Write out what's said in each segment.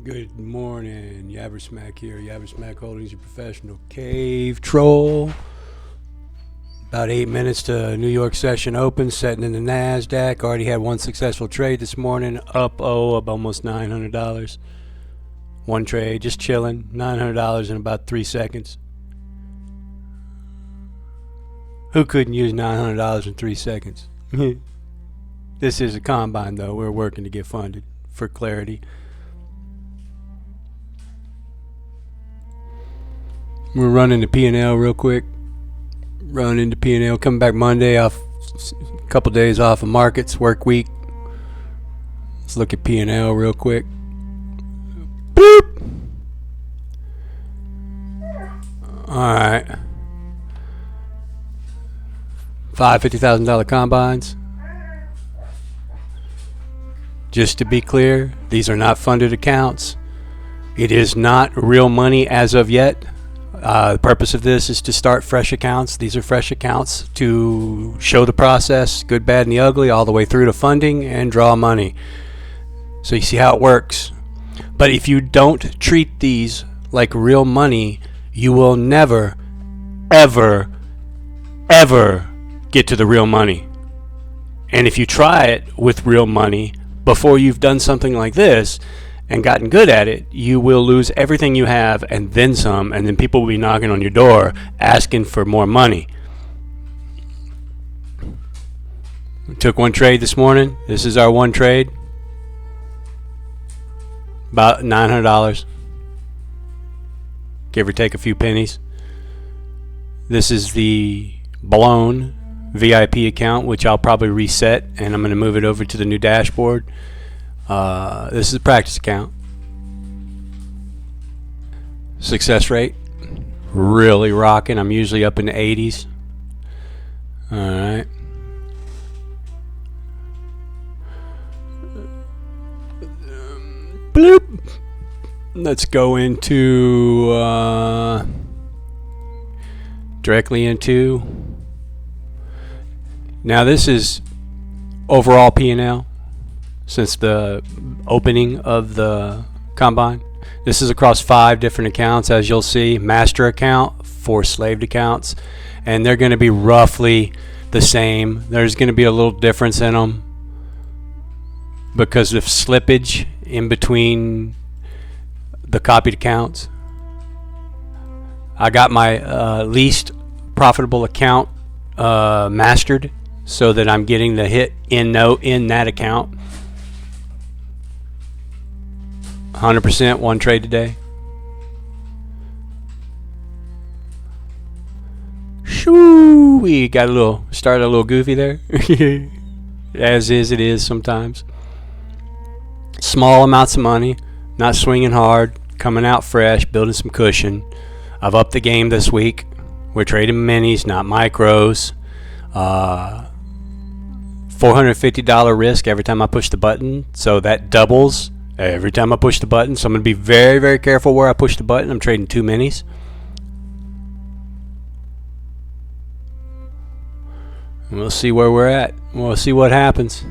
Good morning, NAZCRACK here. NAZCRACK Holdings, your professional cave troll. About 8 minutes to New York session open, setting in the NASDAQ. Already had one successful trade this morning, up almost $900. One trade, just chilling, $900 in about 3 seconds. Who couldn't use $900 in 3 seconds? This is a combine, though. We're working to get funded, for clarity. We're running the P&L real quick. Running into P&L. Coming back Monday off a couple days off of markets, work week. Let's look at P&L real quick. Boop! Alright. 5 $50,000 combines. Just to be clear, these are not funded accounts. It is not real money as of yet. The purpose of this is to start fresh accounts. These are fresh accounts to show the process, good, bad, and the ugly, all the way through to funding and draw money. So you see how it works. But if you don't treat these like real money, you will never, ever, ever get to the real money. And if you try it with real money before you've done something like this, and gotten good at it, you will lose everything you have and then some, and then people will be knocking on your door asking for more money. We took one trade this morning. This is our one trade. About $900. Give or take a few pennies. This is the blown VIP account, which I'll probably reset, and I'm going to move it over to the new dashboard. This is a practice account. Success rate, really rocking. I'm usually up in the 80s. Alright. Bloop. Let's go into directly into. Now this is overall P&L. Since the opening of the combine. This is across 5 different accounts, as you'll see. Master account, 4 slaved accounts, and they're going to be roughly the same. There's going to be a little difference in them because of slippage in between the copied accounts. I got my least profitable account mastered so that I'm getting the hit in that account. 100% one trade today. Shoo! We got started a little goofy there. As it is sometimes. Small amounts of money, not swinging hard, coming out fresh, building some cushion. I've upped the game this week. We're trading minis, not micros. $450 risk every time I push the button, so that doubles every time I push the button. So I'm going to be very, very careful where I push the button. I'm trading 2 minis. And we'll see where we're at. We'll see what happens.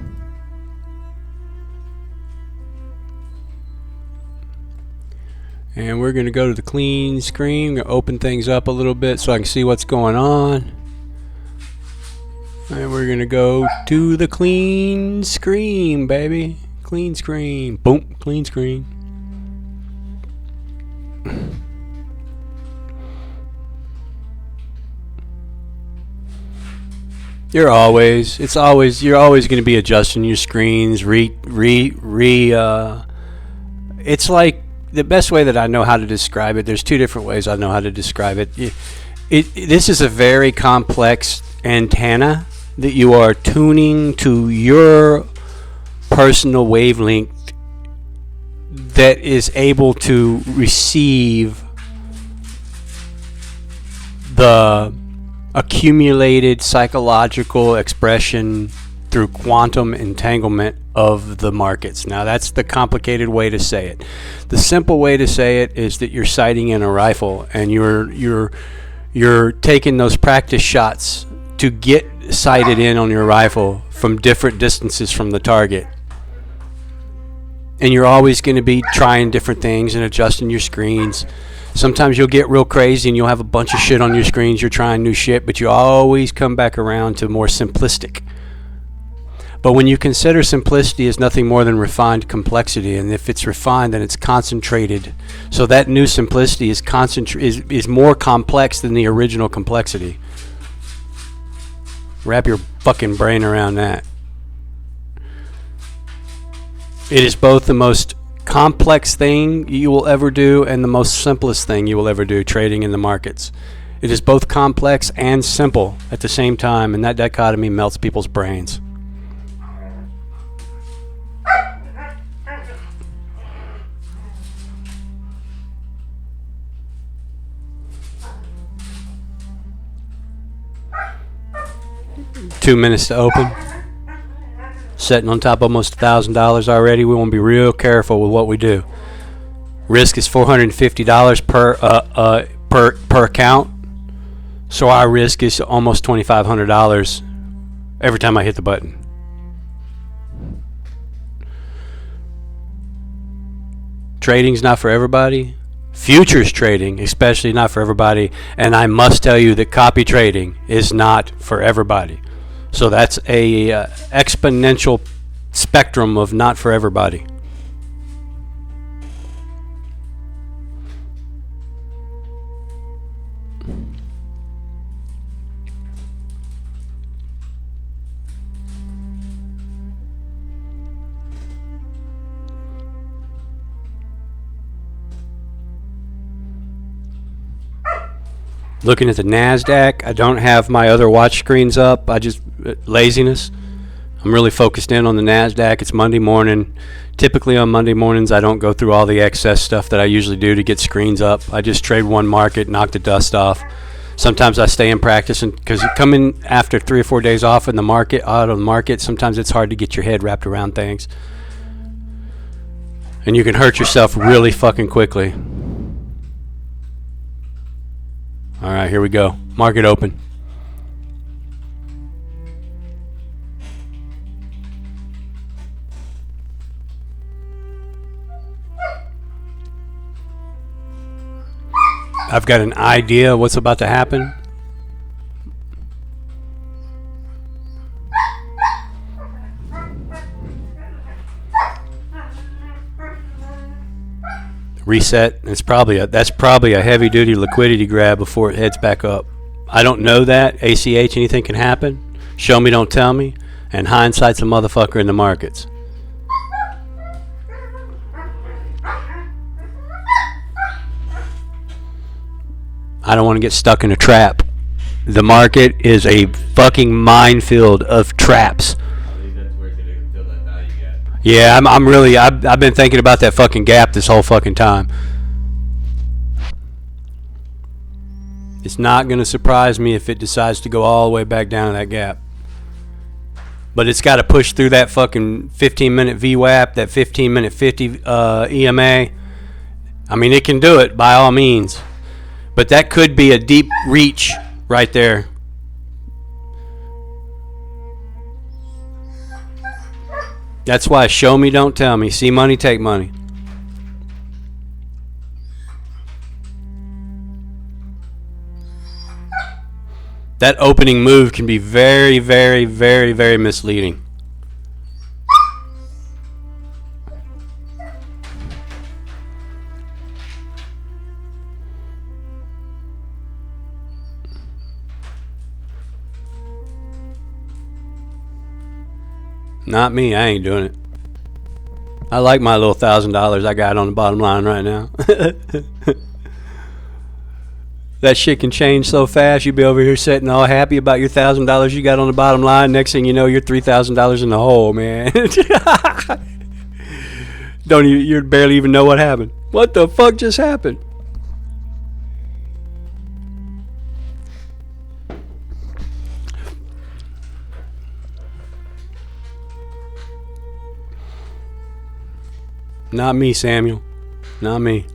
And we're going to go to the clean screen. We're going to open things up a little bit so I can see what's going on. And we're going to go to the clean screen, baby. Clean screen. Boom. Clean screen. You're always going to be adjusting your screens. It's like the best way that I know how to describe it. There's 2 different ways I know how to describe it. This is a very complex antenna that you are tuning to your personal wavelength that is able to receive the accumulated psychological expression through quantum entanglement of the markets. Now that's the complicated way to say it. The simple way to say it is that you're sighting in a rifle and you're taking those practice shots to get sighted in on your rifle from different distances from the target. And you're always going to be trying different things and adjusting your screens. Sometimes you'll get real crazy and you'll have a bunch of shit on your screens. You're trying new shit, but you always come back around to more simplistic. But when you consider simplicity as nothing more than refined complexity, and if it's refined, then it's concentrated. So that new simplicity is more complex than the original complexity. Wrap your fucking brain around that. It is both the most complex thing you will ever do and the most simplest thing you will ever do, trading in the markets. It is both complex and simple at the same time, and that dichotomy melts people's brains. Two minutes to open. Sitting on top of almost $1,000 already. We want to be real careful with what we do. Risk is $450 per account. So our risk is almost $2,500 every time I hit the button. Trading's not for everybody. Futures trading, especially not for everybody. And I must tell you that copy trading is not for everybody. So that's a exponential spectrum of not for everybody. Looking at the NAZCRAck, I don't have my other watch screens up. I just, laziness. I'm really focused in on the NAZCRAck. It's Monday morning. Typically on Monday mornings, I don't go through all the excess stuff that I usually do to get screens up. I just trade one market, knock the dust off. Sometimes I stay in practice, and because coming after 3 or 4 days off in the market, out of the market, sometimes it's hard to get your head wrapped around things. And you can hurt yourself really fucking quickly. All right, here we go. Market open. I've got an idea what's about to happen. Reset. That's probably a heavy duty liquidity grab before it heads back up. I don't know that. ACH, anything can happen. Show me, don't tell me. And hindsight's a motherfucker in the markets. I don't want to get stuck in a trap. The market is a fucking minefield of traps. Yeah, I've been thinking about that fucking gap this whole fucking time. It's not going to surprise me if it decides to go all the way back down to that gap. But it's got to push through that fucking 15-minute VWAP, that 15-minute 50 EMA. I mean, it can do it by all means. But that could be a deep reach right there. That's why show me, don't tell me. See money, take money. That opening move can be very, very, very, very misleading. Not me, I ain't doing it. I like my little $1,000 I got on the bottom line right now. That shit can change so fast. You'll be over here sitting all happy about your $1,000 you got on the bottom line. Next thing you know, you're $3,000 in the hole, man. You barely even know what happened. What the fuck just happened? Not me, Samuel. Not me.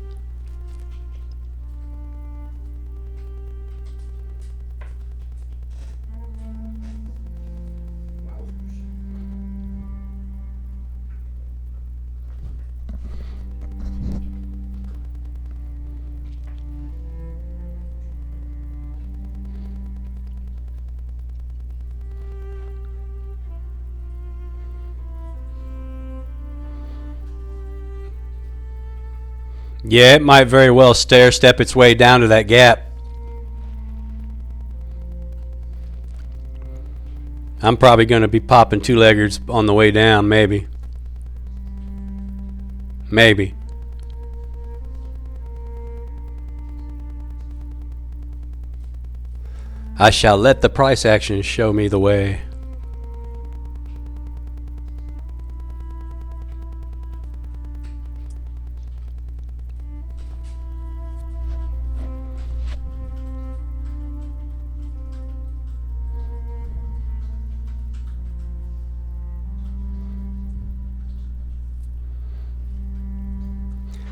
Yeah, it might very well stair step its way down to that gap. I'm probably going to be popping two-leggers on the way down, maybe. Maybe. I shall let the price action show me the way.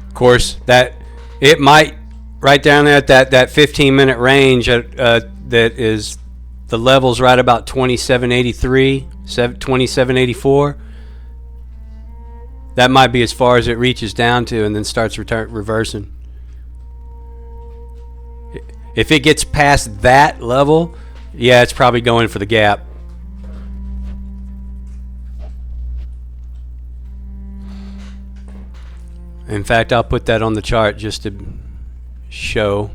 Of course, that it might right down there at that 15-minute range that is the levels right about 2783, 2784. That might be as far as it reaches down to, and then starts reversing. If it gets past that level, yeah, it's probably going for the gap. In fact, I'll put that on the chart just to show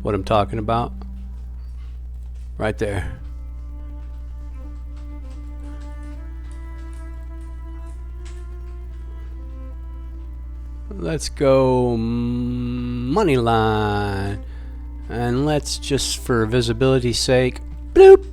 what I'm talking about. Right there. Let's go money line. And let's just, for visibility's sake, bloop.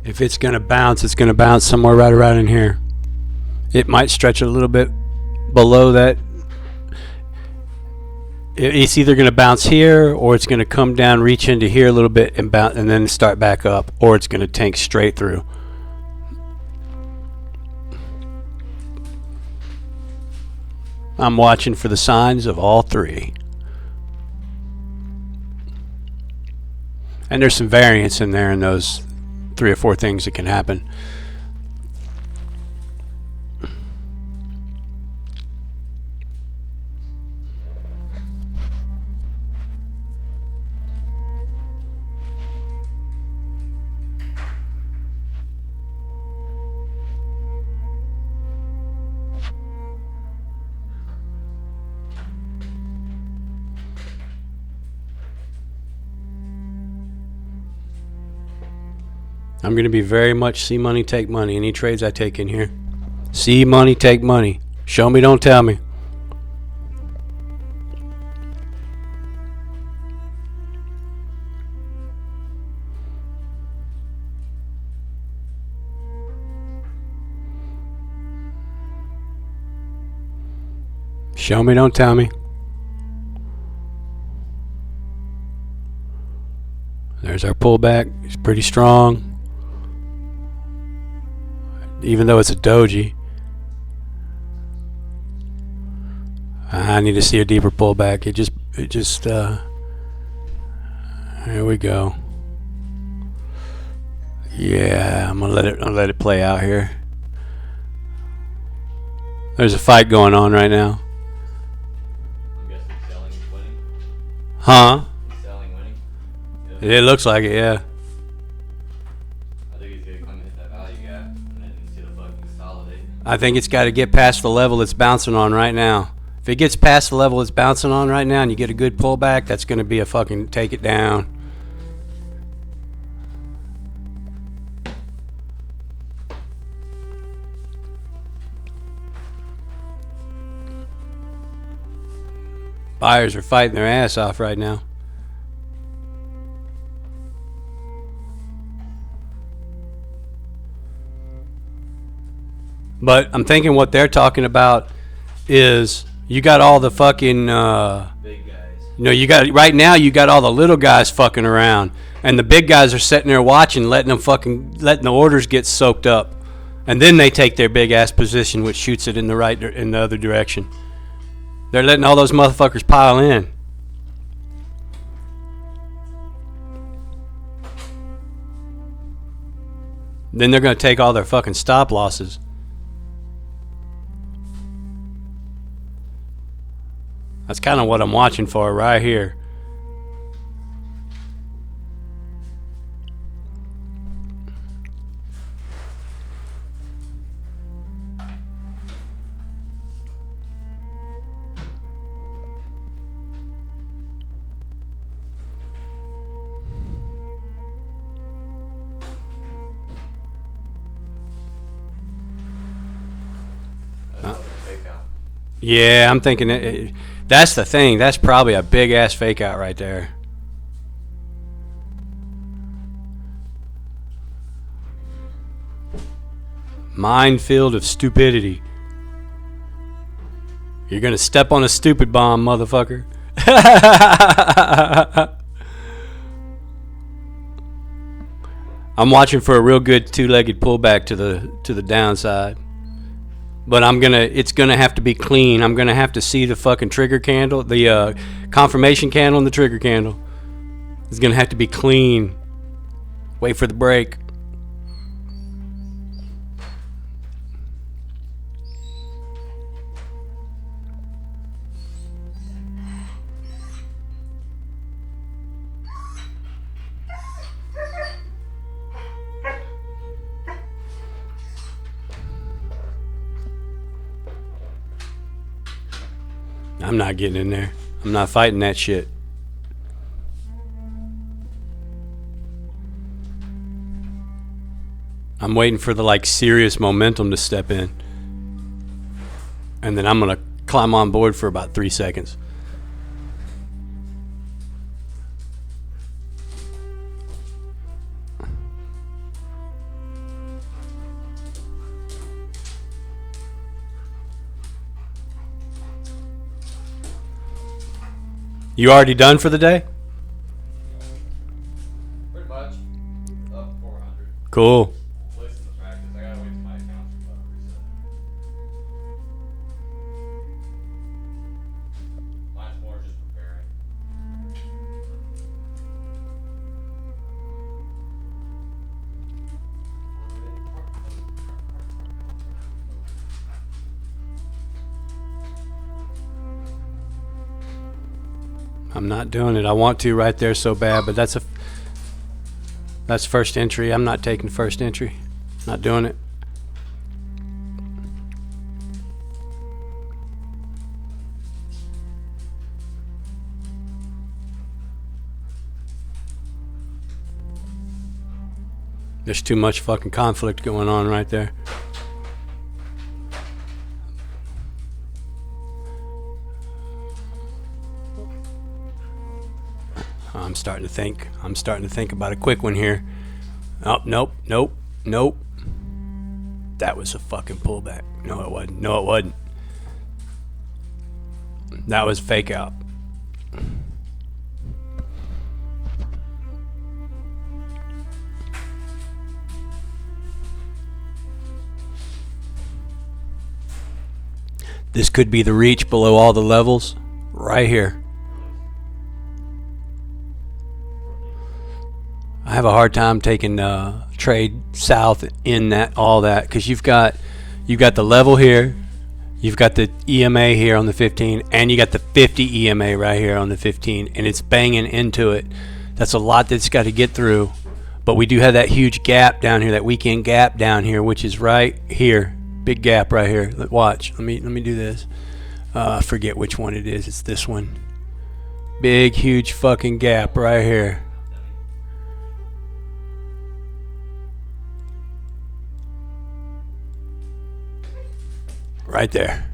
If it's going to bounce, it's going to bounce somewhere right around in here. It might stretch a little bit below that. It's either going to bounce here, or it's going to come down, reach into here a little bit, and bounce, and then start back up, or it's going to tank straight through. I'm watching for the signs of all three. And there's some variance in there in those 3 or 4 things that can happen. I'm going to be very much see money, take money. Any trades I take in here. See money, take money. Show me, don't tell me. Show me, don't tell me. There's our pullback. It's pretty strong. even though it's a doji. I need to see a deeper pullback. It just here we go. Yeah, I'm gonna let it play out here. There's a fight going on right now. I'm guessing selling is winning. Huh? Selling winning. Yep. It looks like it, yeah. I think he's gonna come and hit that value gap, and then he's gonna fucking consolidate. I think it's got to get past the level it's bouncing on right now. If it gets past the level it's bouncing on right now and you get a good pullback, that's going to be a fucking take it down. Buyers are fighting their ass off right now. But I'm thinking what they're talking about is you got all the fucking Big guys. you got right now you got all the little guys fucking around, and the big guys are sitting there watching, letting the orders get soaked up, and then they take their big ass position, which shoots it in the other direction. They're letting all those motherfuckers pile in. Then they're going to take all their fucking stop losses. That's kind of what I'm watching for right here. Yeah, I'm thinking that's the thing. That's probably a big ass fake out right there. Minefield of stupidity. You're gonna step on a stupid bomb, motherfucker. I'm watching for a real good two-legged pullback to the downside. But it's gonna have to be clean. I'm gonna have to see the fucking trigger candle, the confirmation candle and the trigger candle. It's gonna have to be clean. Wait for the break. I'm not getting in there. I'm not fighting that shit. I'm waiting for the serious momentum to step in. And then I'm going to climb on board for about 3 seconds. You already done for the day? Pretty much. Up 400. Cool. Listen to practice. I gotta wait till my account reset. Mine's more just preparing. I'm not doing it. I want to right there so bad, but that's first entry. I'm not taking first entry. Not doing it. There's too much fucking conflict going on right there. I'm starting to think about a quick one here. Oh, nope. That was a fucking pullback. No, it wasn't. That was fake out. This could be the reach below all the levels right here. I have a hard time taking trade south in that all that, because you've got the level here, you've got the EMA here on the 15, and you got the 50 EMA right here on the 15, and it's banging into it. That's a lot that's got to get through. But we do have that huge gap down here, that weekend gap down here, which is right here. Big gap right here. Watch. Let me do this. I forget which one it is. It's this one. Big, huge fucking gap right here. Right there.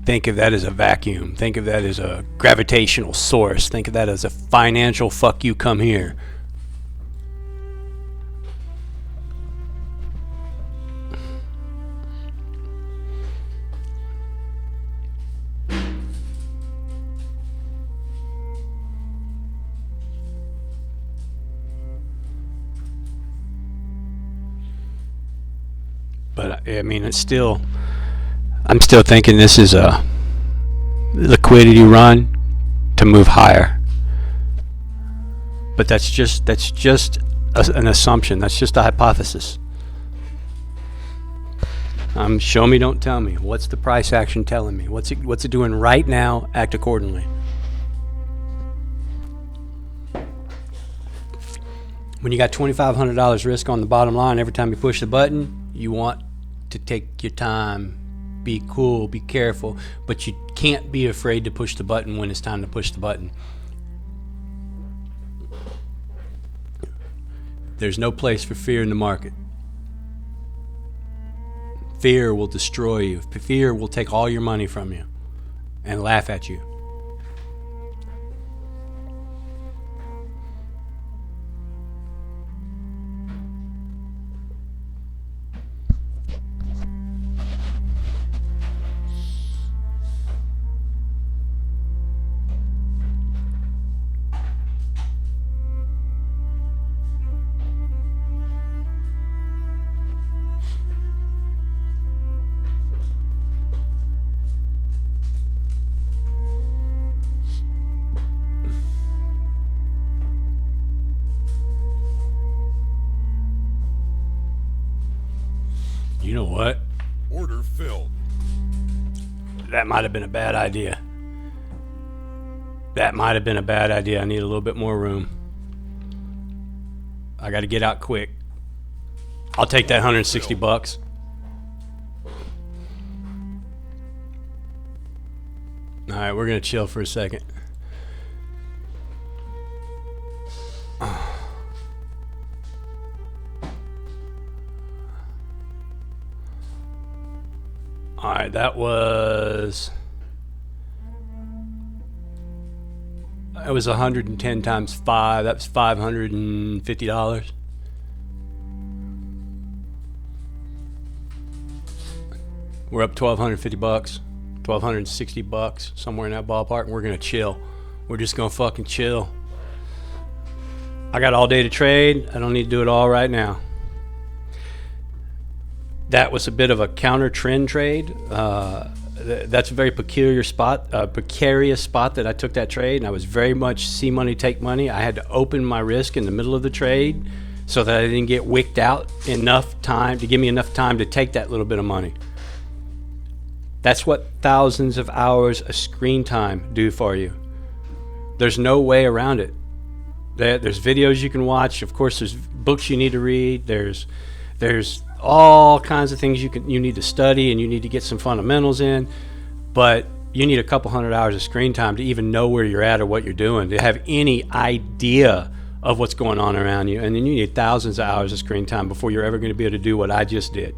Think of that as a vacuum. Think of that as a gravitational source. Think of that as a financial fuck you, come here. But I mean, I'm still thinking this is a liquidity run to move higher. But that's just an assumption. That's just a hypothesis. Show me, don't tell me. What's the price action telling me? What's it doing right now? Act accordingly. When you got $2,500 risk on the bottom line every time you push the button, you want to take your time, be cool, be careful, but you can't be afraid to push the button when it's time to push the button. There's no place for fear in the market. Fear will destroy you. Fear will take all your money from you and laugh at you. You know what? Order filled. That might have been a bad idea. That might have been a bad idea. I need a little bit more room. I got to get out quick. I'll take that 160 bucks. All right, we're going to chill for a second. All right, that was 110 times 5. That was $550. We're up 1,250 bucks, 1,260 bucks, somewhere in that ballpark, and we're gonna chill. We're just gonna fucking chill. I got all day to trade. I don't need to do it all right now. That was a bit of a counter trend trade. That's a very precarious spot that I took that trade, and I was very much see money, take money. I had to open my risk in the middle of the trade so that I didn't get wicked out enough time to give me enough time to take that little bit of money. That's what thousands of hours of screen time do for you. There's no way around it. There's videos you can watch. Of course, there's books you need to read. There's all kinds of things you need to study, and you need to get some fundamentals in, but you need a couple hundred hours of screen time to even know where you're at or what you're doing, to have any idea of what's going on around you. And then you need thousands of hours of screen time before you're ever going to be able to do what I just did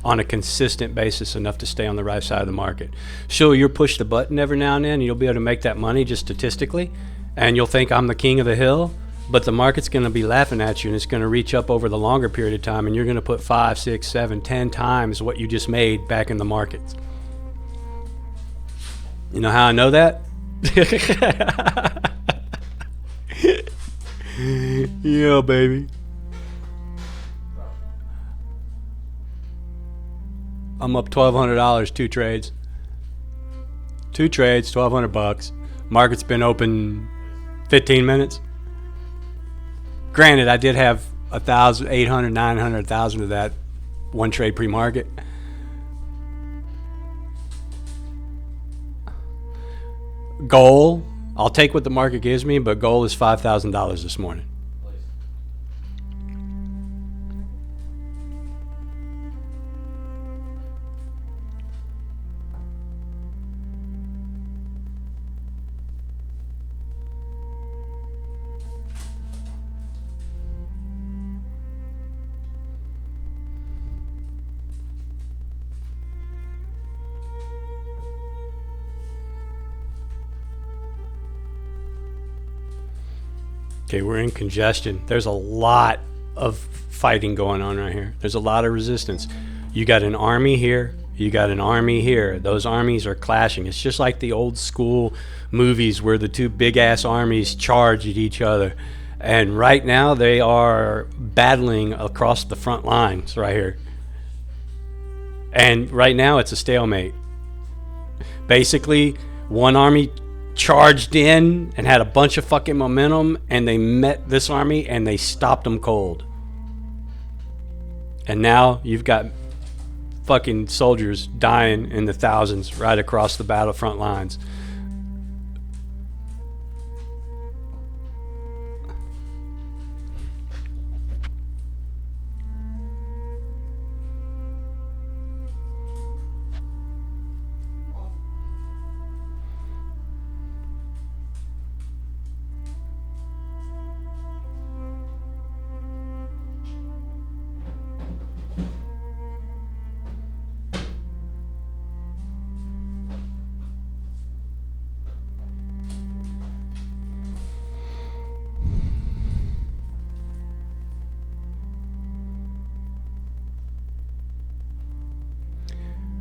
on a consistent basis, enough to stay on the right side of the market. Sure, you'll push the button every now and then, and you'll be able to make that money just statistically, and you'll think I'm the king of the hill. But the market's going to be laughing at you, and it's going to reach up over the longer period of time, and you're going to put 5, 6, 7, 10 times what you just made back in the markets. You know how I know that? Yeah, baby. I'm up $1,200, 2 trades. 2 trades, $1,200. Market's been open 15 minutes. Granted, I did have 1,000, 800, 900, 1,000 of that one trade pre-market. Goal, I'll take what the market gives me, but goal is $5,000 this morning. Okay, we're in congestion. There's a lot of fighting going on right here. There's a lot of resistance. You got an army here. You got an army here. Those armies are clashing. It's just like the old school movies where the two big ass armies charge at each other. And right now they are battling across the front lines right here. And right now it's a stalemate. Basically, one army charged in and had a bunch of fucking momentum, and they met this army and they stopped them cold. And now you've got fucking soldiers dying in the thousands right across the battlefront lines.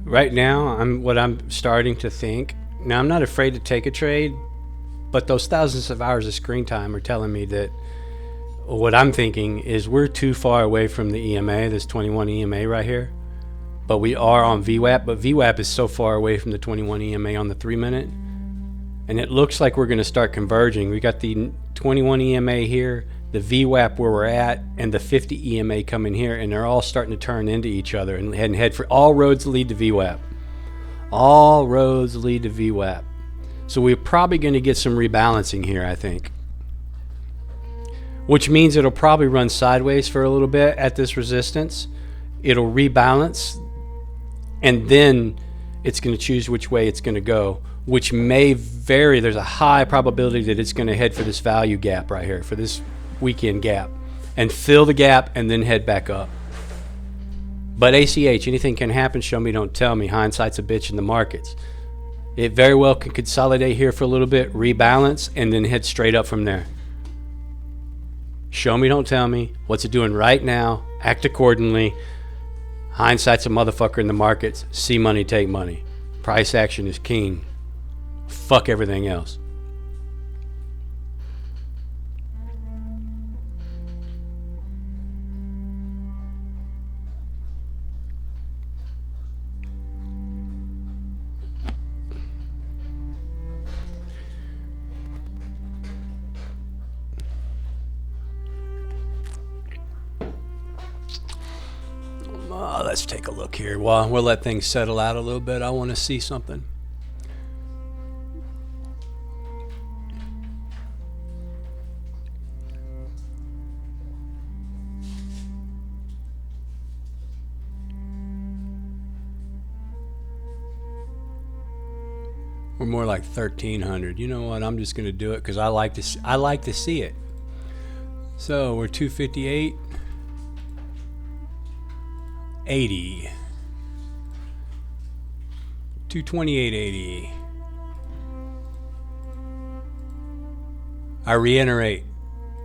Right now, I'm starting to think. Now, I'm not afraid to take a trade, but those thousands of hours of screen time are telling me that what I'm thinking is we're too far away from the EMA, this 21 EMA right here. But we are on VWAP, but VWAP is so far away from the 21 EMA on the 3-minute. And it looks like we're going to start converging. We got the 21 EMA here, the VWAP where we're at, and the 50 EMA coming here, and they're all starting to turn into each other and head for all roads lead to VWAP. All roads lead to VWAP. So we're probably going to get some rebalancing here, I think. Which means it'll probably run sideways for a little bit at this resistance. It'll rebalance, and then it's going to choose which way it's going to go, which may vary. There's a high probability that it's going to head for this value gap right here, for this weekend gap, and fill the gap and then head back up. But ACH, anything can happen. Show me, don't tell me. Hindsight's a bitch in the markets. It very well can consolidate here for a little bit, rebalance, and then head straight up from there. Show me, don't tell me. What's it doing right now? Act accordingly. Hindsight's a motherfucker in the markets. See money, take money. Price action is king. Fuck everything else. Let's take a look here. Well, we'll let things settle out a little bit. I want to see something. We're more like 1,300. You know what? I'm just going to do it because I like to see it. So we're 258. 80, 228.80. I reiterate,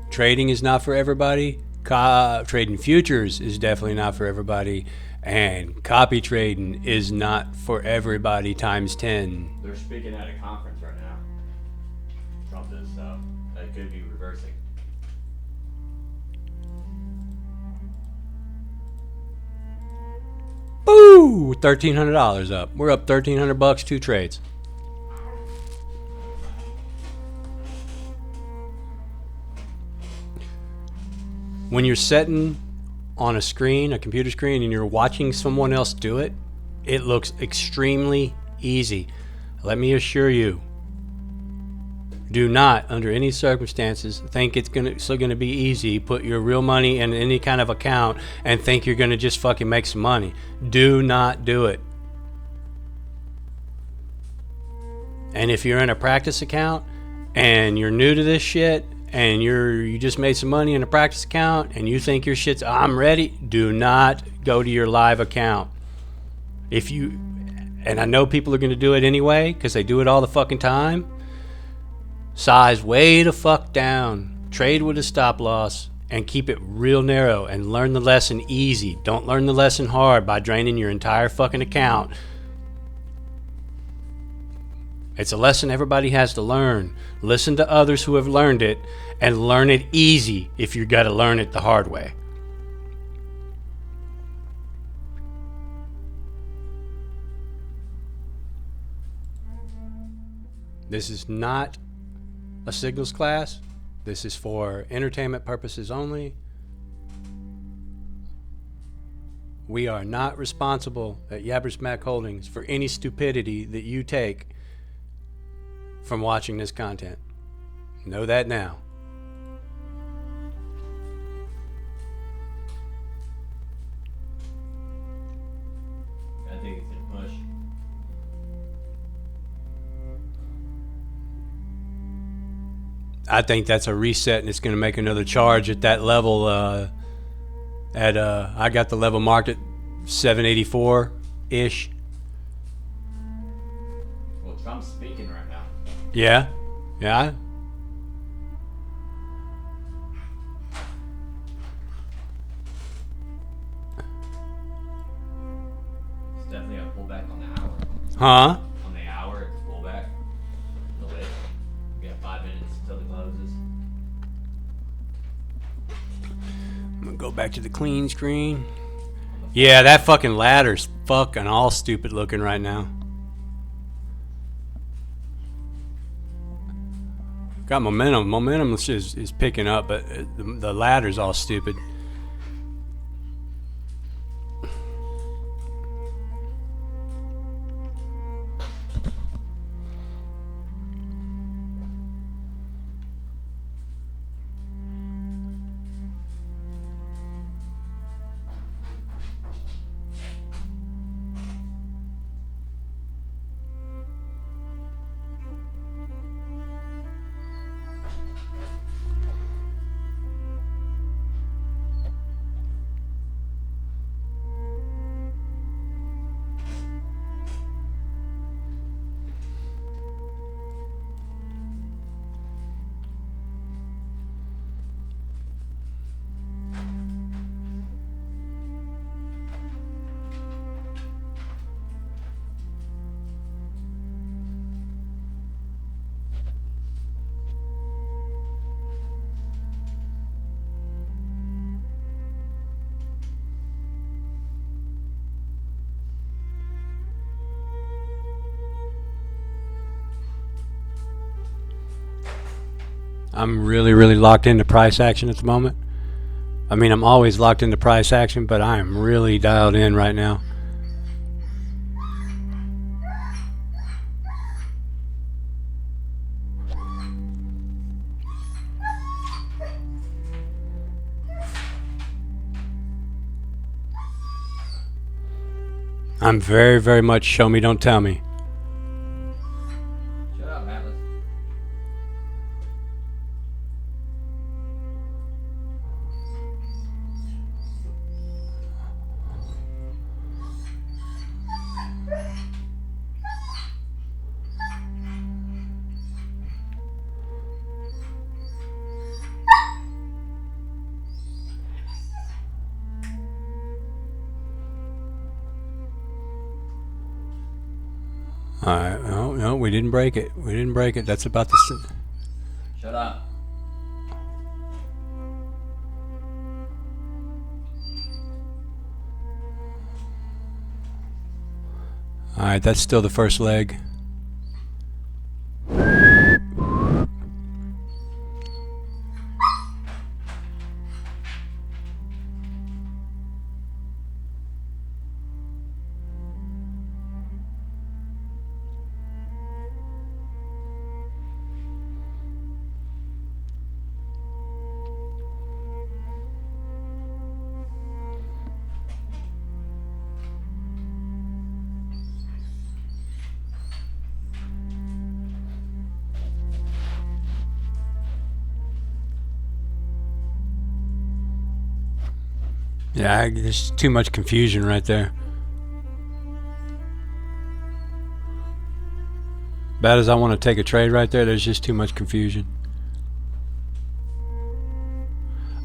trading is not for everybody. Trading futures is definitely not for everybody, and copy trading is not for everybody times 10. They're speaking at a conference right now. Trump is, so that could be reversing. Woo! $1,300 up. We're up $1,300 2 trades. When you're sitting on a screen, a computer screen, and you're watching someone else do it, it looks extremely easy. Let me assure you, do not, under any circumstances, think it's still gonna be easy. Put your real money in any kind of account and think you're gonna just fucking make some money. Do not do it. And if you're in a practice account and you're new to this shit and you just made some money in a practice account and you think your shit's I'm ready, do not go to your live account. And I know people are gonna do it anyway because they do it all the fucking time. Size way the fuck down, trade with a stop loss, and keep it real narrow and learn the lesson easy. Don't learn the lesson hard by draining your entire fucking account. It's a lesson everybody has to learn. Listen to others who have learned it and learn it easy if you gotta learn it the hard way. This is not a signals class. This is for entertainment purposes only. We are not responsible at Yabbersmack Holdings for any stupidity that you take from watching this content. Know that now. I think it's gonna push. I think that's a reset, and it's going to make another charge at that level. I got the level marked at 784 ish. Well, Trump's speaking right now. Yeah. It's definitely a pullback on the hour. Huh? On the hour, it's a pullback. The lid. We got 5 minutes until it closes. I'm going to go back to the clean screen. Yeah, that fucking ladder's fucking all stupid looking right now. Got momentum. Momentum is picking up, but the ladder's all stupid. I'm really, really locked into price action at the moment. I mean, I'm always locked into price action, but I am really dialed in right now. I'm very, very much show me, don't tell me. Shut up, Atlas. Alright, no, we didn't break it. We didn't break it. That's about the... Shut up. Alright, that's still the first leg. Yeah, there's too much confusion right there. Bad as I want to take a trade right there, there's just too much confusion.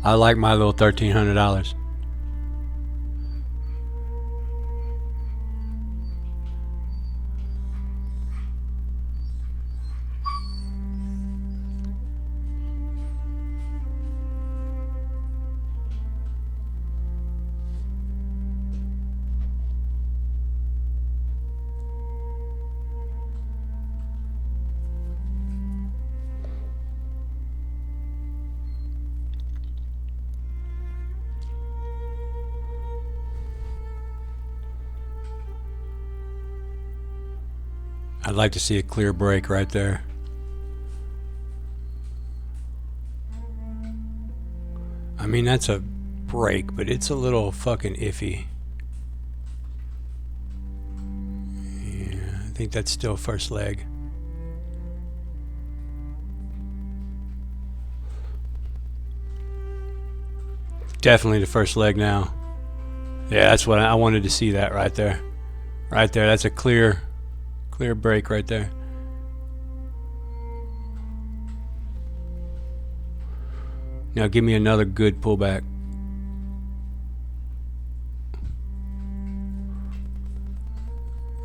I like my little $1,300. I'd like to see a clear break right there. I mean, that's a break, but it's a little fucking iffy. Yeah, I think that's still first leg. Definitely the first leg now. Yeah, that's what I wanted to see, that right there. Right there, that's a clear break right there. Now give me another good pullback.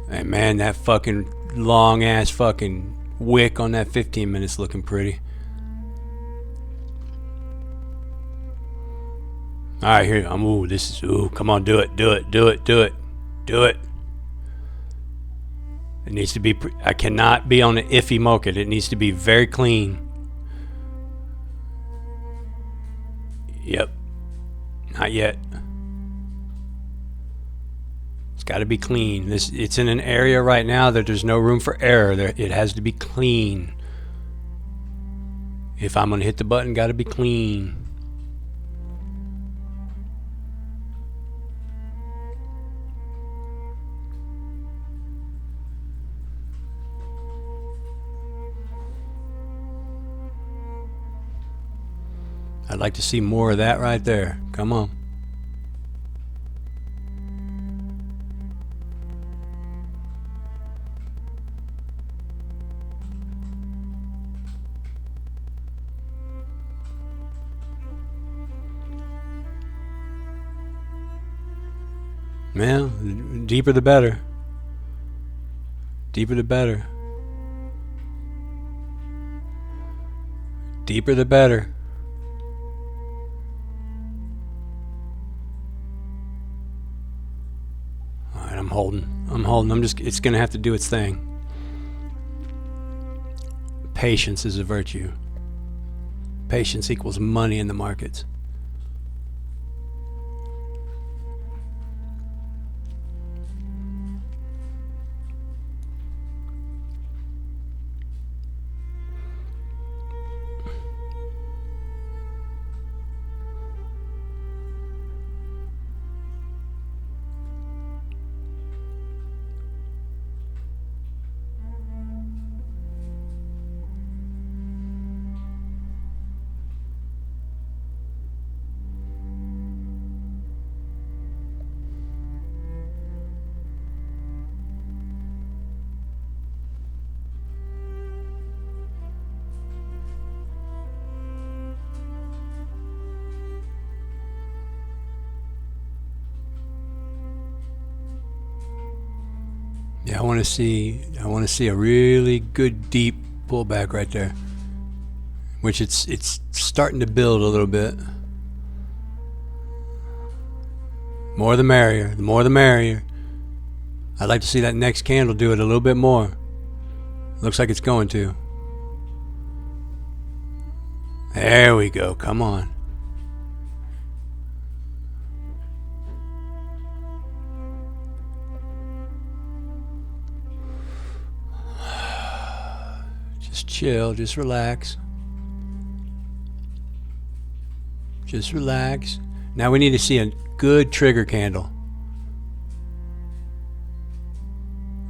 Hey man, that fucking long ass fucking wick on that 15 minutes looking pretty. Alright, here I'm. Ooh, this is. Ooh, come on, do it. It needs to be. I cannot be on an iffy market. It needs to be very clean. Yep. Not yet. It's got to be clean. It's in an area right now that there's no room for error. It has to be clean. If I'm gonna hit the button, got to be clean. I'd like to see more of that right there. Come on. Well, deeper the better. Deeper the better. Deeper the better. I'm holding. It's gonna have to do its thing. Patience is a virtue. Patience equals money in the markets. Yeah, I want to see a really good deep pullback right there, which it's starting to build a little bit. More the merrier. The more the merrier. I'd like to see that next candle do it a little bit more. Looks like it's going to. There we go. Come on. Just chill. Just relax. Just relax. Now we need to see a good trigger candle.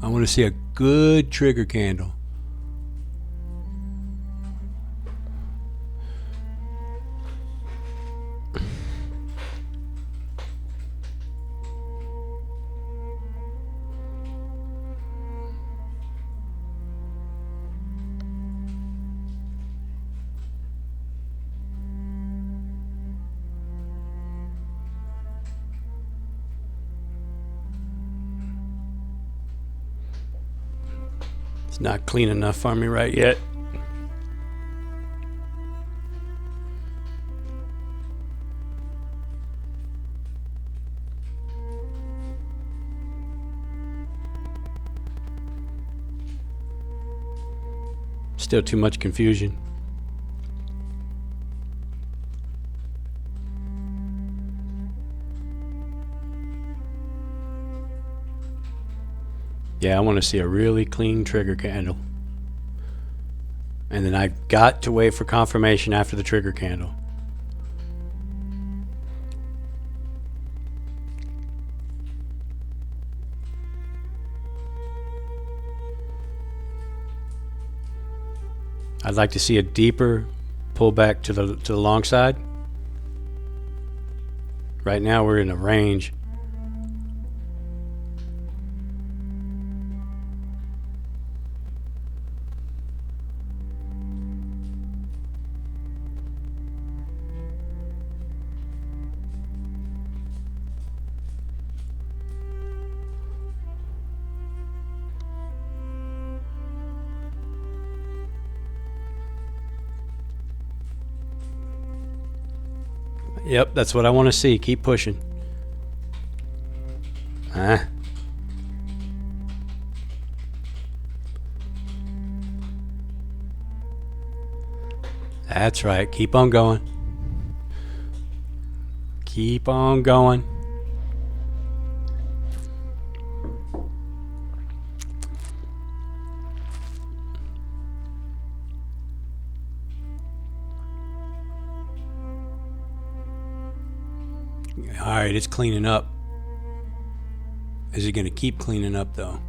I want to see a good trigger candle. It's not clean enough for me right yet. Still too much confusion. Yeah, I want to see a really clean trigger candle. And then I've got to wait for confirmation after the trigger candle. I'd like to see a deeper pullback to the long side. Right now we're in a range. Yep, that's what I want to see. Keep pushing. That's right. Keep on going. Keep on going. Alright, it's cleaning up. Is it going to keep cleaning up though?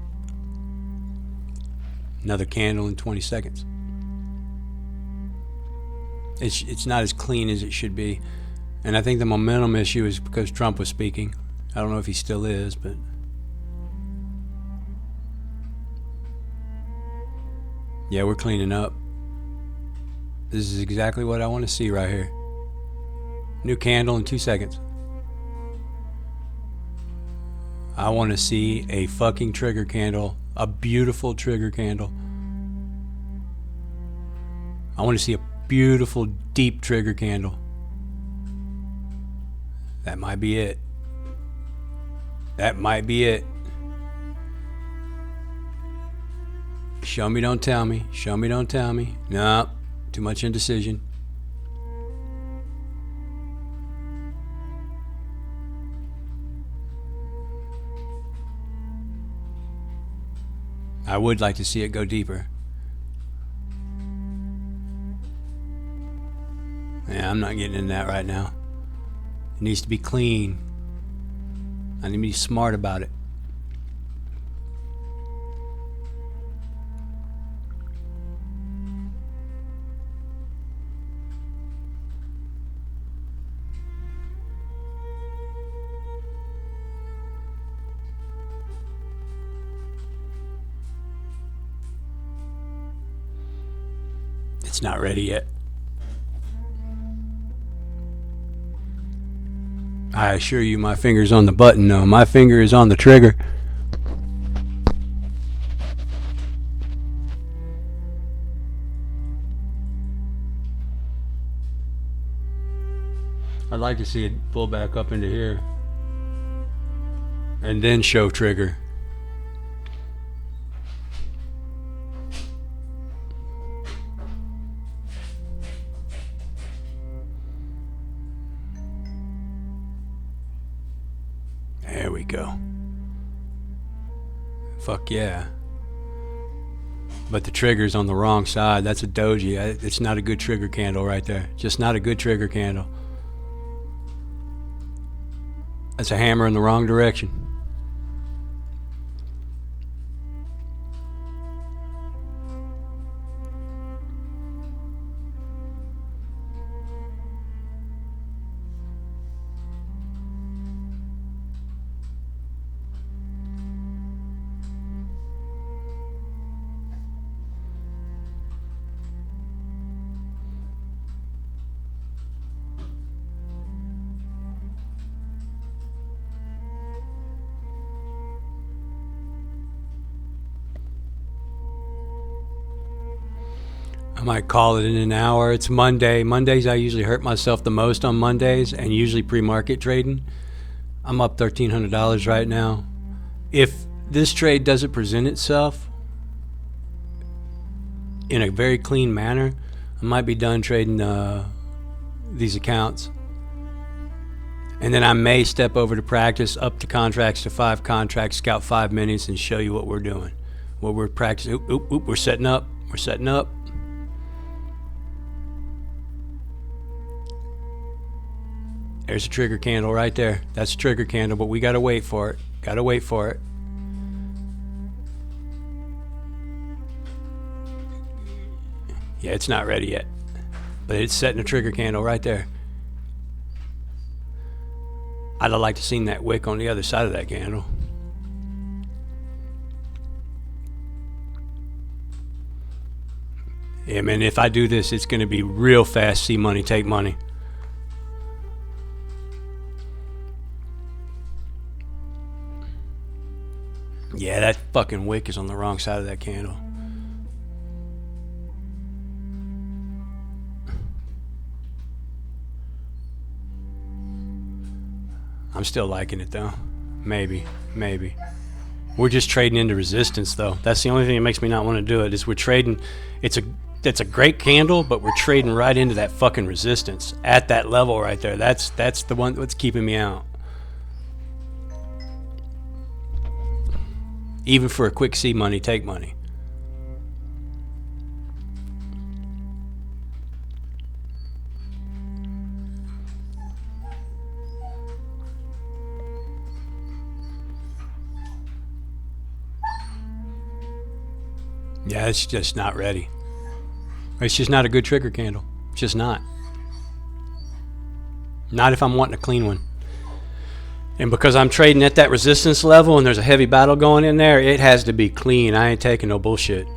Another candle in 20 seconds. It's not as clean as it should be. And I think the momentum issue is because Trump was speaking. I don't know if he still is, but yeah, we're cleaning up. This is exactly what I want to see right here. New candle in 2 seconds. I want to see a fucking trigger candle. A beautiful trigger candle. I want to see a beautiful deep trigger candle. That might be it. That might be it. Show me, don't tell me. Show me, don't tell me. Nope. Too much indecision. I would like to see it go deeper. Yeah, I'm not getting in that right now. It needs to be clean. I need to be smart about it. It's not ready yet. I assure you my finger's on the button. No, my finger is on the trigger. I'd like to see it pull back up into here and then show trigger. There we go. Fuck yeah. But the trigger's on the wrong side. That's a doji. It's not a good trigger candle right there. Just not a good trigger candle. That's a hammer in the wrong direction. I might call it in an hour. It's Monday. Mondays, I usually hurt myself the most on Mondays, and usually pre-market trading. I'm up $1,300 right now. If this trade doesn't present itself in a very clean manner, I might be done trading these accounts. And then I may step over to practice, up to contracts to 5 contracts, scout 5 minutes, and show you what we're doing. What we're practicing. Oop, we're setting up. We're setting up. There's a trigger candle right there. That's a trigger candle, but we gotta wait for it. Gotta wait for it. Yeah, it's not ready yet. But it's setting a trigger candle right there. I'd have liked to seen that wick on the other side of that candle. Yeah, man, if I do this, it's gonna be real fast. See money, take money. Yeah, that fucking wick is on the wrong side of that candle. I'm still liking it though. Maybe. We're just trading into resistance though. That's the only thing that makes me not want to do it, is we're trading. That's a great candle, but we're trading right into that fucking resistance at that level right there. That's the one that's keeping me out. Even for a quick see money, take money. Yeah, it's just not ready. It's just not a good trigger candle. It's just not. Not if I'm wanting a clean one. And because I'm trading at that resistance level and there's a heavy battle going in there, it has to be clean. I ain't taking no bullshit.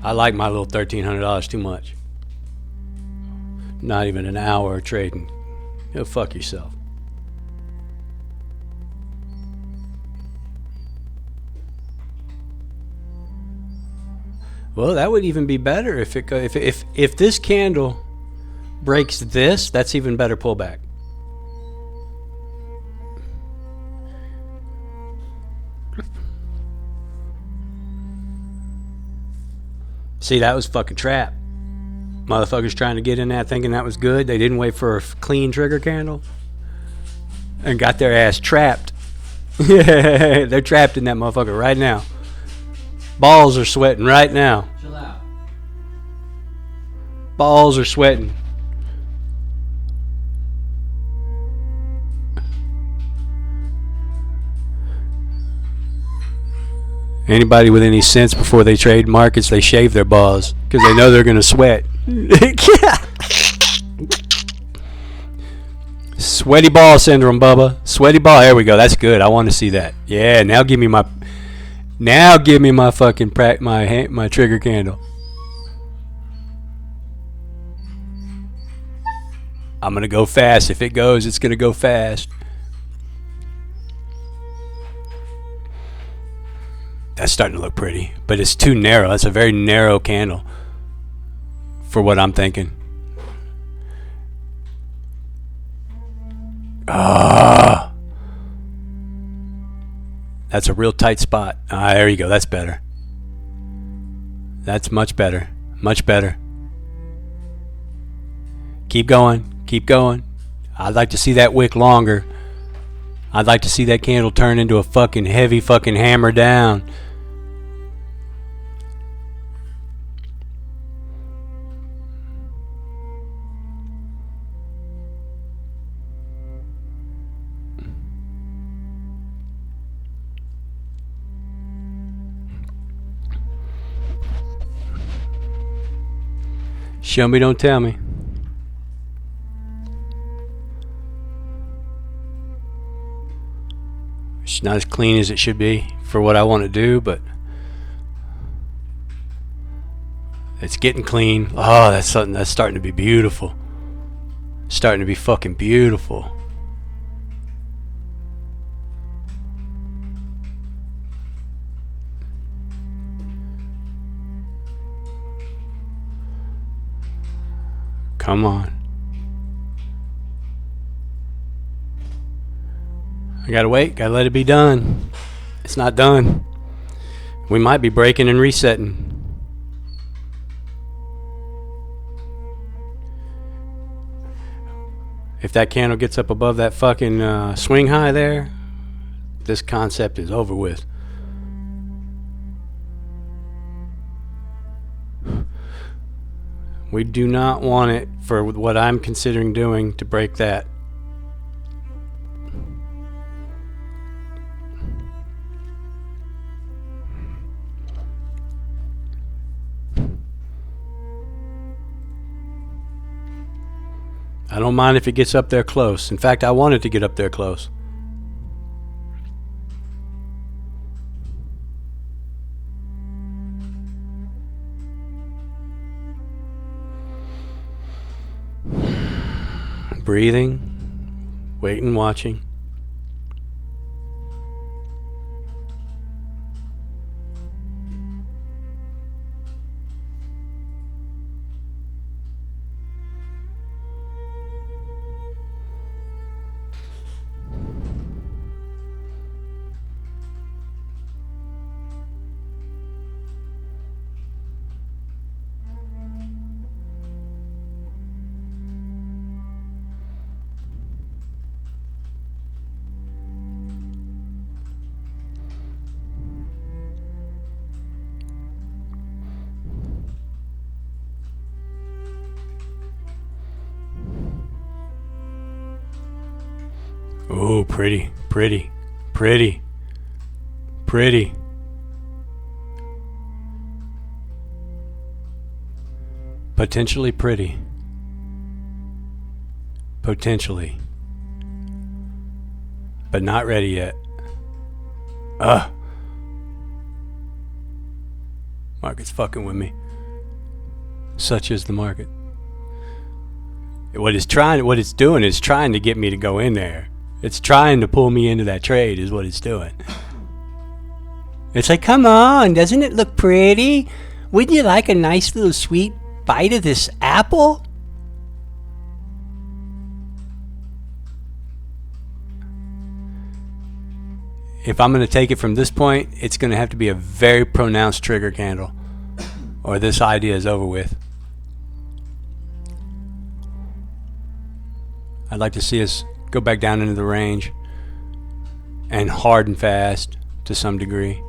I like my little $1,300 too much. Not even an hour of trading. Go fuck yourself. Well, that would even be better if this candle breaks this. That's even better pullback. See, that was fucking trap. Motherfuckers trying to get in that thinking that was good. They didn't wait for a clean trigger candle and got their ass trapped. They're trapped in that motherfucker right now. Balls are sweating right now. Chill out. Balls are sweating. Anybody with any sense, before they trade markets, they shave their balls because they know they're going to sweat. Sweaty ball syndrome, Bubba. Sweaty ball. There we go. That's good. I want to see that. Yeah. Now give me my fucking my trigger candle. I'm gonna go fast. If it goes, it's gonna go fast. That's starting to look pretty, but it's too narrow. That's a very narrow candle for what I'm thinking. That's a real tight spot. There you go. That's better. That's much better. Much better. Keep going. Keep going. I'd like to see that wick longer. I'd like to see that candle turn into a fucking heavy fucking hammer down. Show me, don't tell me. It's not as clean as it should be for what I want to do, but it's getting clean. Oh, that's something that's starting to be beautiful. Starting to be fucking beautiful. Come on. I gotta wait, gotta let it be done. It's not done. We might be breaking and resetting. If that candle gets up above that fucking swing high there, this concept is over with. We do not want it, for what I'm considering doing, to break that. I don't mind if it gets up there close. In fact, I want it to get up there close. Breathing, waiting, watching. Oh, pretty, pretty, pretty, pretty. Potentially pretty. Potentially. But not ready yet. Market's fucking with me. Such is the market. What it's doing is trying to get me to go in there. It's trying to pull me into that trade is what it's doing. It's like, come on, doesn't it look pretty? Wouldn't you like a nice little sweet bite of this apple? If I'm going to take it from this point, it's going to have to be a very pronounced trigger candle, or this idea is over with. I'd like to see us go back down into the range and hard and fast to some degree.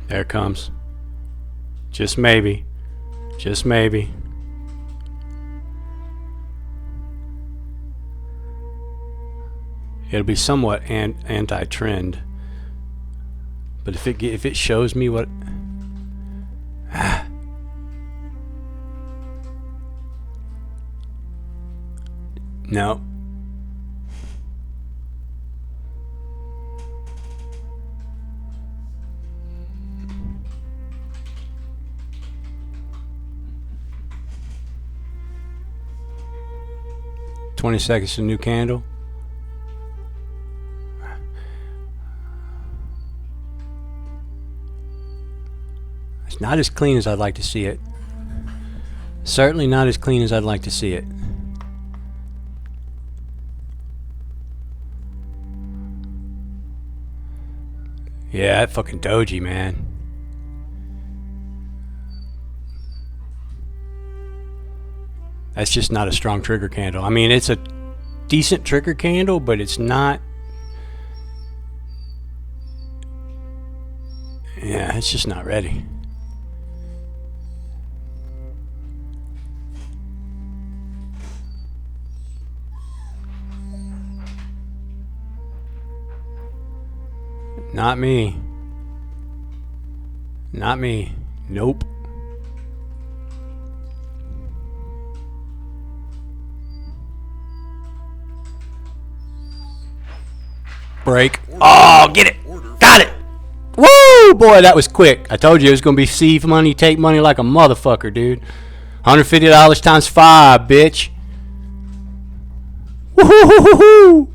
There it comes. Just maybe. Just maybe. It'll be somewhat anti-trend. But if it shows me what... No. $20 seconds to new candle. It's not as clean as I'd like to see it. Certainly not as clean as I'd like to see it. Yeah, that fucking doji, man. That's just not a strong trigger candle. I mean, it's a decent trigger candle, but it's not. Yeah, it's just not ready. Not me. Not me. Nope. Break. Oh, get it. Got it. Woo, boy, that was quick. I told you it was going to be see money, take money like a motherfucker, dude. $150 times 5, bitch. Woo-hoo-hoo-hoo-hoo.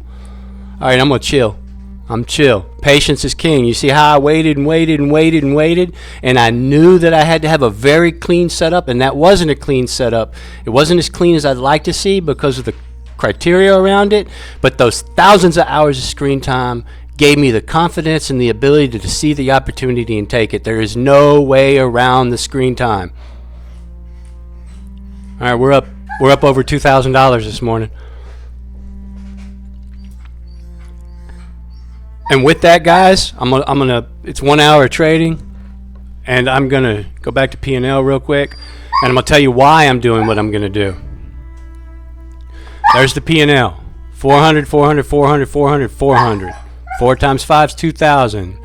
All right, I'm going to chill. I'm chill. Patience is king. You see how I waited and waited and waited and waited, and I knew that I had to have a very clean setup, and that wasn't a clean setup. It wasn't as clean as I'd like to see because of the criteria around it, but those thousands of hours of screen time gave me the confidence and the ability to see the opportunity and take it. There is no way around the screen time. All right, we're up over $2,000 this morning. And with that, guys, I'm gonna it's 1 hour of trading, and I'm gonna go back to P&L real quick, and I'm gonna tell you why I'm doing what I'm gonna do. There's the P&L. 400, 400, 400, 400, 400. 4 times 5 is 2,000.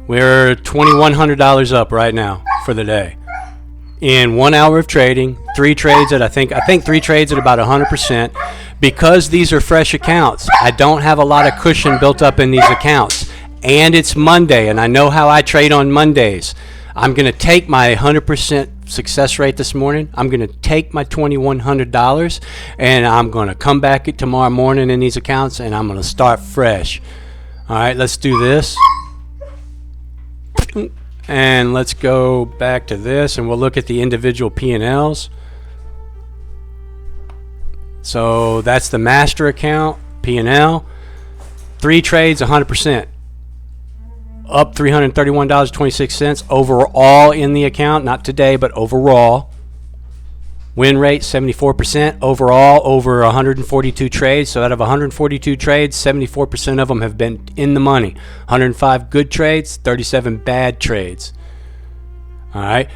We're $2,100 up right now for the day. In 1 hour of trading, 3 trades at I think 3 trades at about 100%. Because these are fresh accounts, I don't have a lot of cushion built up in these accounts. And it's Monday, and I know how I trade on Mondays. I'm going to take my 100% success rate this morning. I'm going to take my $2,100, and I'm going to come back tomorrow morning in these accounts, and I'm going to start fresh. All right, let's do this. And let's go back to this, and we'll look at the individual P&Ls. So that's the master account, P&L. 3 trades, 100%. Up $331.26 overall in the account. Not today, but overall. Win rate, 74%. Overall, over 142 trades. So out of 142 trades, 74% of them have been in the money. 105 good trades, 37 bad trades. All right.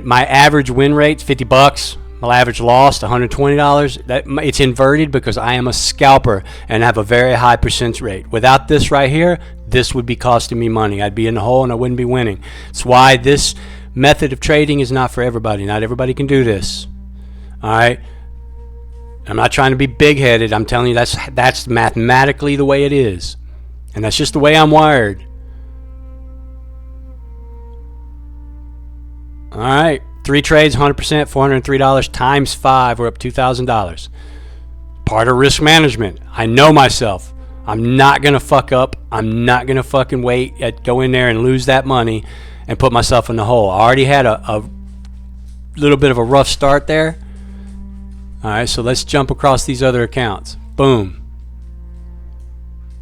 My average win rate, $50. My average loss, $120. It's inverted because I am a scalper and have a very high percent rate. Without this right here, this would be costing me money. I'd be in the hole and I wouldn't be winning. It's why this method of trading is not for everybody. Not everybody can do this. All right. I'm not trying to be big-headed. I'm telling you that's mathematically the way it is. And that's just the way I'm wired. All right. 3 trades, 100%, $403 times 5. We're up $2,000. Part of risk management. I know myself. I'm not going to fuck up. I'm not going to fucking go in there and lose that money and put myself in the hole. I already had a little bit of a rough start there. All right, so let's jump across these other accounts. Boom.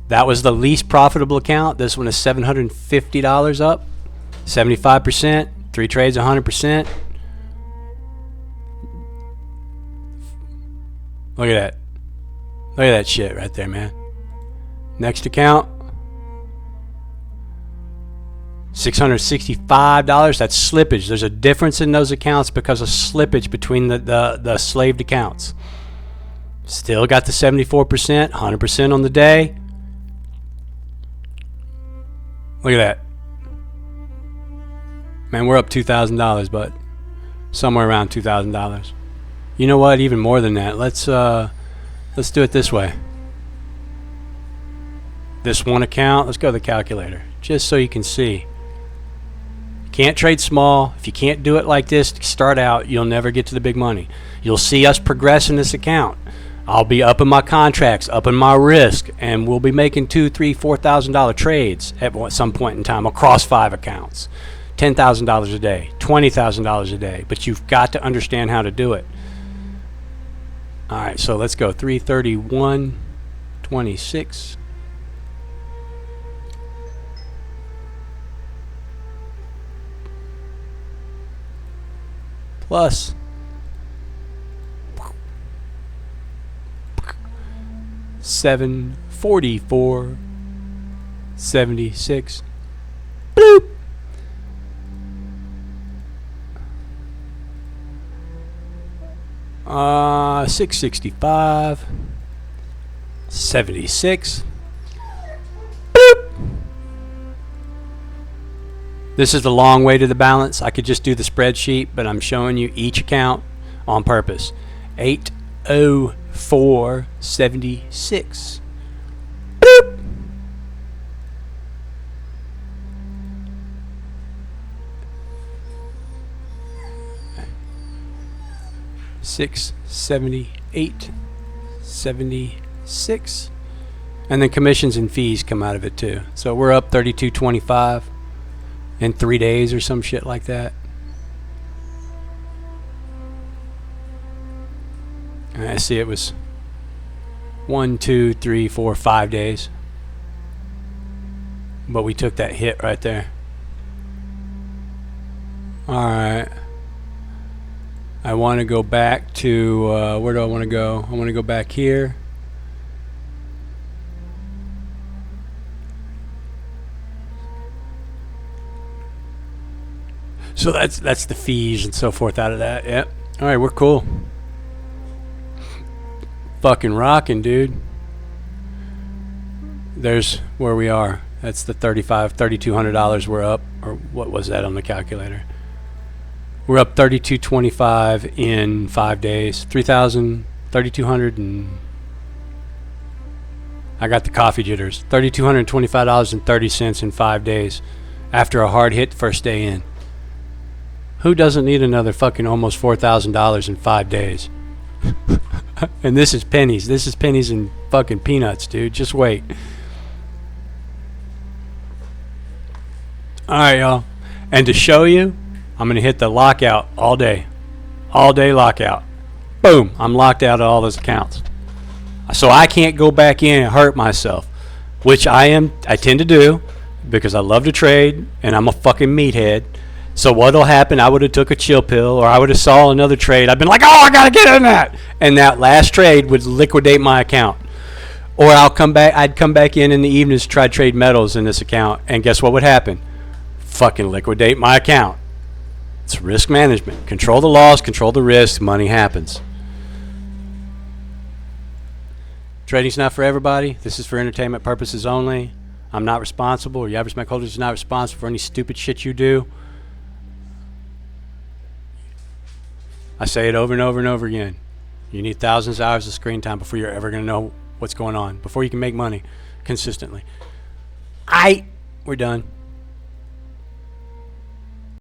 That was the least profitable account. This one is $750 up, 75%. 3 trades, 100%. Look at that. Look at that shit right there, man. Next account. $665. That's slippage. There's a difference in those accounts because of slippage between the slaved accounts. Still got the 74%, 100% on the day. Look at that. Man, we're up $2,000, but somewhere around $2,000. You know what? Even more than that. Let's do it this way. This one account. Let's go to the calculator, just so you can see. You can't trade small. If you can't do it like this to start out, you'll never get to the big money. You'll see us progress in this account. I'll be upping my contracts, upping my risk, and we'll be making $2,000, $3,000, $4,000 trades at some point in time across 5 accounts. $10,000 a day, $20,000 a day, but you've got to understand how to do it. All right, so let's go 331.26. Plus 744.76. Bloop. Uh, 665.76. Bloop. This is the long way to the balance. I could just do the spreadsheet, but I'm showing you each account on purpose. 804.76. Boop. $678.76, and then commissions and fees come out of it too. So we're up $32.25 in 3 days or some shit like that. And I see it was 1, 2, 3, 4, 5 days, but we took that hit right there. All right. I want to go back to, where do I want to go? I want to go back here. So that's the fees and so forth out of that. Yep. All right, we're cool. Fucking rocking, dude. There's where we are. That's the $3,200 we're up, or what was that on the calculator? We're up $32.25 in 5 days. 3,200 and I got the coffee jitters. $3,225.30 in 5 days after a hard hit first day in. Who doesn't need another fucking almost $4,000 in 5 days? And this is pennies. This is pennies and fucking peanuts, dude. Just wait. All right, y'all. And to show you, I'm going to hit the lockout all day. All day lockout. Boom. I'm locked out of all those accounts. So I can't go back in and hurt myself, which I tend to do because I love to trade and I'm a fucking meathead. So what'll happen, I would have took a chill pill or I would have saw another trade. I've been like, oh, I got to get in that. And that last trade would liquidate my account. Or I'd come back in the evenings to try to trade metals in this account. And guess what would happen? Fucking liquidate my account. It's risk management. Control the loss, control the risk, money happens. Trading's not for everybody. This is for entertainment purposes only. I'm not responsible, or your average stockholder is not responsible for any stupid shit you do. I say it over and over and over again. You need thousands of hours of screen time before you're ever going to know what's going on, before you can make money consistently. We're done.